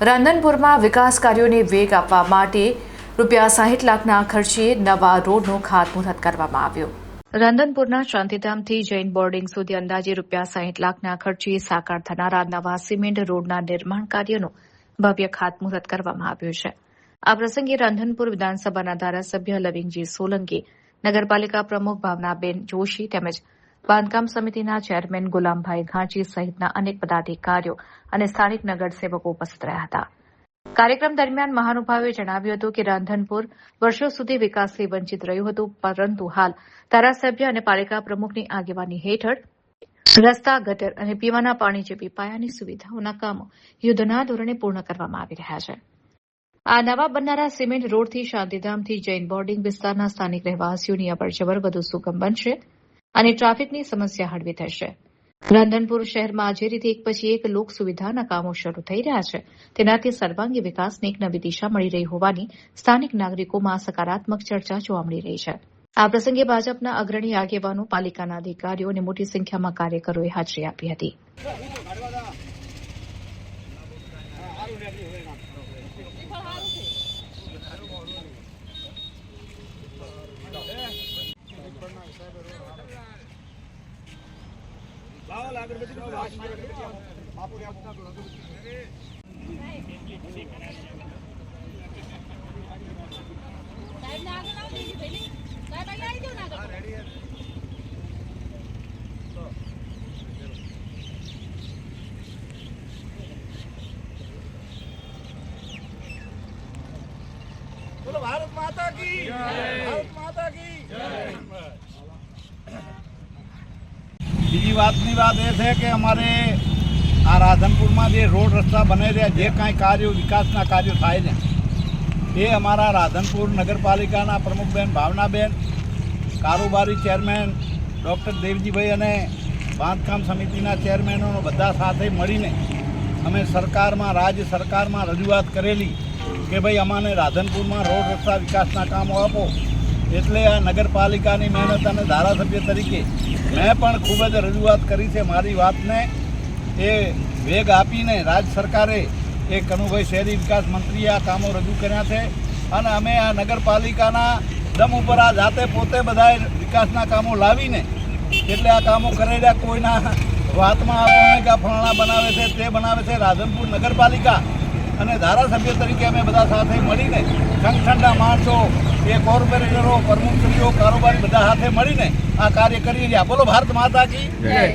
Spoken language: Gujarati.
રાંધનપુરમાં વિકાસ કાર્યોને વેગ આપવા માટે ₹60 લાખના ખર્ચે નવા રોડનું ખાતમુહૂર્ત કરવામાં આવ્યું. રાંધનપુરના શાંતિધામથી જૈન બોર્ડિંગ સુધી અંદાજે ₹60 લાખના ખર્ચે સાકાર થનારા નવા સિમેન્ટ રોડના નિર્માણ કાર્યનું ભવ્ય ખાતમુહૂર્ત કરવામાં આવ્યું છે. આ પ્રસંગે રાંધનપુર વિધાનસભાના ધારાસભ્ય લવિંગજી સોલંકી, નગરપાલિકા પ્રમુખ ભાવનાબેન જોશી તેમજ બાંધકામ સમિતિના ચેરમેન ગુલામભાઈ ઘાંચી સહિતના અનેક પદાધિકારીઓ અને સ્થાનિક નગરસેવકો ઉપસ્થિત રહ્યા હતા. કાર્યક્રમ દરમિયાન મહાનુભાવોએ જણાવ્યું હતું કે રાંધનપુર વર્ષો સુધી વિકાસથી વંચિત રહ્યું હતું, પરંતુ હાલ ધારાસભ્ય અને પાલિકા પ્રમુખની આગેવાની હેઠળ રસ્તા, ગટર અને પીવાના પાણી જેવી પાયાની સુવિધાઓના કામો યુદ્ધના ધોરણે પૂર્ણ કરવામાં આવી રહ્યા છે. આ નવા બનનારા સિમેન્ટ રોડથી શાંતિધામથી જૈન બોર્ડિંગ વિસ્તારના સ્થાનિક રહેવાસીઓની અવરજવર વધુ સુગમ બનશે અને ટ્રાફિકની સમસ્યા હળવી થશે. રાંધનપુર શહેરમાં જે રીતે એક પછી એક લોક સુવિધાના કામો શરૂ થઈ રહ્યા છે, તેનાથી સર્વાંગી વિકાસને એક નવી દિશા મળી રહી હોવાની સ્થાનિક નાગરિકોમાં સકારાત્મક ચર્ચા જોવા મળી રહી છે. આ પ્રસંગે ભાજપના અગ્રણી આગેવાનો, પાલિકાના અધિકારીઓ અને મોટી સંખ્યામાં કાર્યકરોએ હાજરી આપી હતી. बोलो भारत माता की जय, भारत माता की जय. બીજી વાતની વાત એ છે કે અમારે આ રાધનપુરમાં જે રોડ રસ્તા બની રહ્યા, જે કાંઈ કાર્યો વિકાસના કાર્યો થાય ને, એ અમારા રાધનપુર નગરપાલિકાના પ્રમુખબેન ભાવનાબેન, કારોબારી ચેરમેન ડૉક્ટર દેવજીભાઈ અને બાંધકામ સમિતિના ચેરમેનો બધા સાથે મળીને અમે સરકારમાં, રાજ્ય સરકારમાં રજૂઆત કરેલી કે ભાઈ અમાને રાધનપુરમાં રોડ રસ્તા વિકાસના કામો આપો. એટલે આ નગરપાલિકાની મહેનત અને ધારાસભ્ય તરીકે મેં પણ ખૂબ જ રજૂઆત કરી છે. મારી વાતને એ વેગ આપીને રાજ્ય સરકારે એ કનુભાઈ શહેરી વિકાસ મંત્રીએ આ કામો રજૂ કર્યા છે અને અમે આ નગરપાલિકાના દમ ઉપર આ જાતે પોતે બધાએ વિકાસના કામો લાવીને એટલે આ કામો કરેલા. કોઈના વાતમાં આપણને કે ફલાણા બનાવે છે, તે બનાવે છે. રાધનપુર નગરપાલિકા અને ધારાસભ્ય તરીકે અમે બધા સાથે મળીને સંગઠનના માણસો, એ કોર્પોરેટરો, પ્રમુખશ્રીઓ, કારોબારી બધા સાથે મળીને આ કાર્ય કરી રહ્યા. બોલો ભારત માતા કી જય.